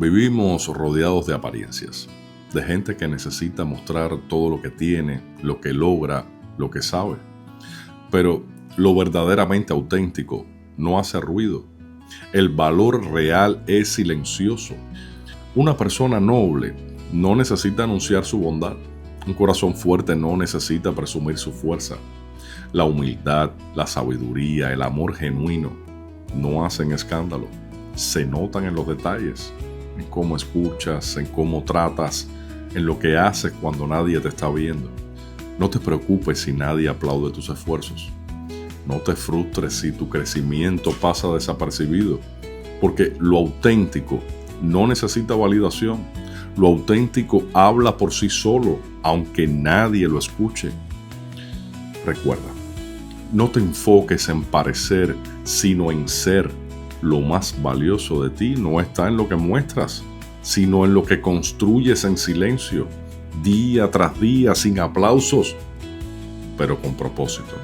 Vivimos rodeados de apariencias, de gente que necesita mostrar todo lo que tiene, lo que logra, lo que sabe. Pero lo verdaderamente auténtico no hace ruido. El valor real es silencioso. Una persona noble no necesita anunciar su bondad. Un corazón fuerte no necesita presumir su fuerza. La humildad, la sabiduría, el amor genuino no hacen escándalo. Se notan en los detalles, en cómo escuchas, en cómo tratas, en lo que haces cuando nadie te está viendo. No te preocupes si nadie aplaude tus esfuerzos. No te frustres si tu crecimiento pasa desapercibido, porque lo auténtico no necesita validación. Lo auténtico habla por sí solo, aunque nadie lo escuche. Recuerda, no te enfoques en parecer, sino en ser. Lo más valioso de ti no está en lo que muestras, sino en lo que construyes en silencio, día tras día, sin aplausos, pero con propósito.